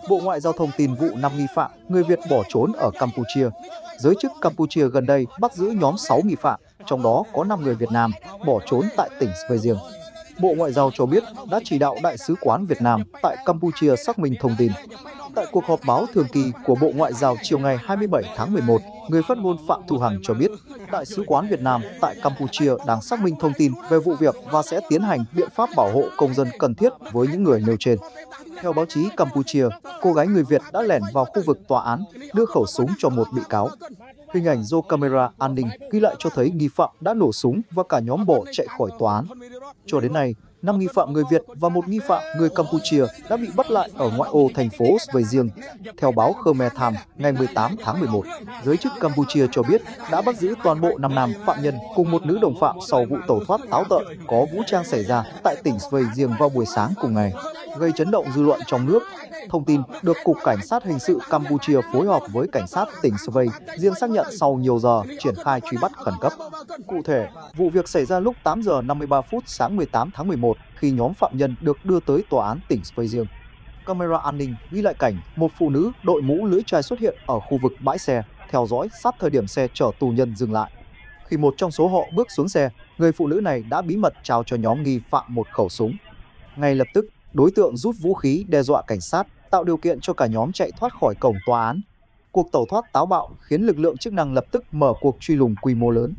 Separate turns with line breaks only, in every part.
Bộ Ngoại giao thông tin vụ 5 nghi phạm người Việt bỏ trốn ở Campuchia. Giới chức Campuchia gần đây bắt giữ nhóm 6 nghi phạm, trong đó có 5 người Việt Nam bỏ trốn tại tỉnh Svay. Bộ Ngoại giao cho biết đã chỉ đạo Đại sứ quán Việt Nam tại Campuchia xác minh thông tin. Tại cuộc họp báo thường kỳ của Bộ Ngoại giao chiều ngày 27 tháng 11, người phát ngôn Phạm Thu Hằng cho biết Đại sứ quán Việt Nam tại Campuchia đang xác minh thông tin về vụ việc và sẽ tiến hành biện pháp bảo hộ công dân cần thiết với những người nêu trên. Theo báo chí Campuchia, cô gái người Việt đã lẻn vào khu vực tòa án, đưa khẩu súng cho một bị cáo. Hình ảnh do camera an ninh ghi lại cho thấy nghi phạm đã nổ súng và cả nhóm bỏ chạy khỏi tòa án. Cho đến nay, 5 nghi phạm người Việt và một nghi phạm người Campuchia đã bị bắt lại ở ngoại ô thành phố Svay. Theo báo Khmer Times ngày 18 tháng 11, giới chức Campuchia cho biết đã bắt giữ toàn bộ 5 nam phạm nhân cùng một nữ đồng phạm sau vụ tẩu thoát táo tợn có vũ trang xảy ra tại tỉnh Svay vào buổi sáng cùng ngày, gây chấn động dư luận trong nước. Thông tin được Cục Cảnh sát Hình sự Campuchia phối hợp với Cảnh sát tỉnh Svay xác nhận sau nhiều giờ triển khai truy bắt khẩn cấp. Cụ thể, vụ việc xảy ra lúc 8 giờ 53 phút sáng 18 tháng 11 khi nhóm phạm nhân được đưa tới tòa án tỉnh Svay. Camera an ninh ghi lại cảnh một phụ nữ đội mũ lưỡi chai xuất hiện ở khu vực bãi xe, theo dõi sát thời điểm xe chở tù nhân dừng lại. Khi một trong số họ bước xuống xe, người phụ nữ này đã bí mật trao cho nhóm nghi phạm một khẩu súng. Ngay lập tức, đối tượng rút vũ khí đe dọa cảnh sát, tạo điều kiện cho cả nhóm chạy thoát khỏi cổng tòa án. Cuộc tẩu thoát táo bạo khiến lực lượng chức năng lập tức mở cuộc truy lùng quy mô lớn.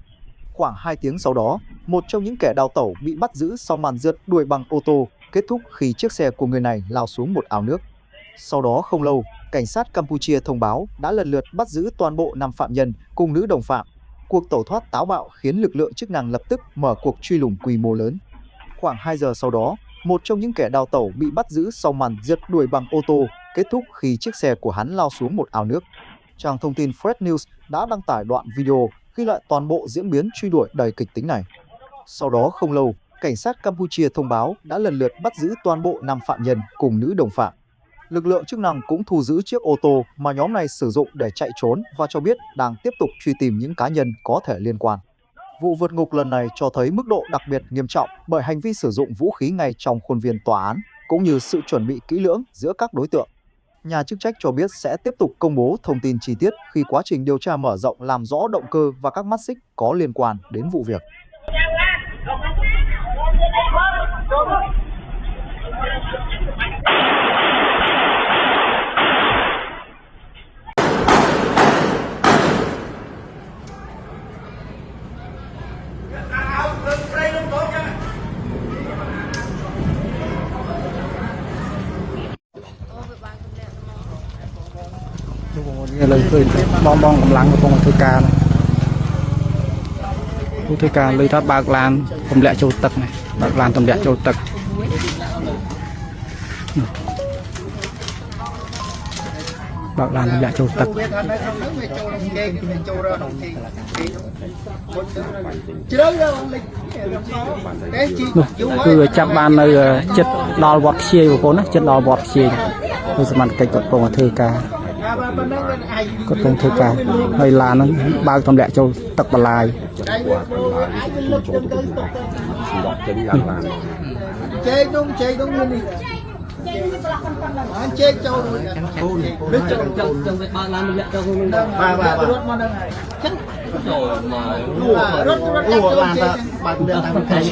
Khoảng 2 tiếng sau đó, một trong những kẻ đào tẩu bị bắt giữ sau màn rượt đuổi bằng ô tô, kết thúc khi chiếc xe của người này lao xuống một ao nước. Sau đó không lâu, cảnh sát Campuchia thông báo đã lần lượt bắt giữ toàn bộ 5 phạm nhân cùng nữ đồng phạm. Cuộc tẩu thoát táo bạo khiến lực lượng chức năng lập tức mở cuộc truy lùng quy mô lớn. Khoảng 2 giờ sau đó, một trong những kẻ đào tẩu bị bắt giữ sau màn rượt đuổi bằng ô tô, kết thúc khi chiếc xe của hắn lao xuống một ao nước. Trang thông tin Fresh News đã đăng tải đoạn video ghi lại toàn bộ diễn biến truy đuổi đầy kịch tính này. Sau đó không lâu, cảnh sát Campuchia thông báo đã lần lượt bắt giữ toàn bộ 5 phạm nhân cùng nữ đồng phạm. Lực lượng chức năng cũng thu giữ chiếc ô tô mà nhóm này sử dụng để chạy trốn và cho biết đang tiếp tục truy tìm những cá nhân có thể liên quan. Vụ vượt ngục lần này cho thấy mức độ đặc biệt nghiêm trọng bởi hành vi sử dụng vũ khí ngay trong khuôn viên tòa án, cũng như sự chuẩn bị kỹ lưỡng giữa các đối tượng. Nhà chức trách cho biết sẽ tiếp tục công bố thông tin chi tiết khi quá trình điều tra mở rộng làm rõ động cơ và các mắt xích có liên quan đến vụ việc.
Lời khơi bong bong cầm lăng của con thư ca này, thư ca lời thoát bạc lan cầm lẹ châu tật này, bạc lan cầm lẹ châu tật, bạc lan cầm lẹ châu tật. Cứ chắp ban nơi chất đo bọt xê của con á, chất đo bọt xê, tôi sẽ mang cái cột con thư ca. Có con thư ca hay là nó bao tầm lẹ châu tật bà lai
chơi đúng như này chơi châu rồi biết châu việc ba lan lẹ châu ba rốt mà đang chắc
rốt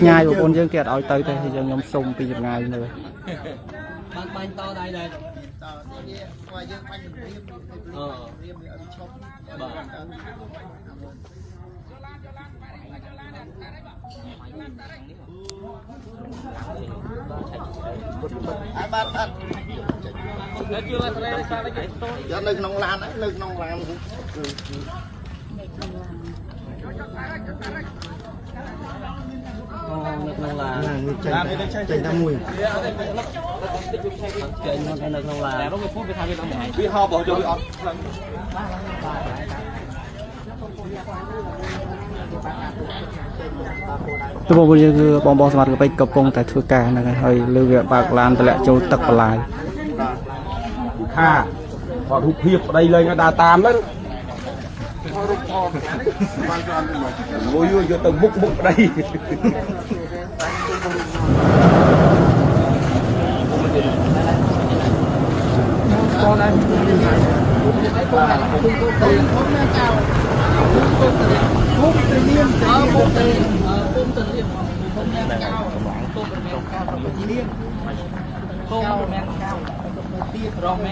ngay của con dương kiệt ở tới thì nhóm sungពីចម្ងាយnữa.
Bánh to đây đây. Nơi nông lan ấy, nơi nông lan. Nông là chạy ra mùi. Chạy nó cái nông là. Nó phút với 2 bên ông. Bị ho bỏ cho bị ọt.
Tôi bây giờ bong bong mặt cái cặp bông tại thưa ca này hơi lưu việc bạc lan tại lẽ châu tật bà lai.
Ha, họ hụt hiệp ở đây lên đà tam đấy. Ngồi vô tầng bục đây.
Không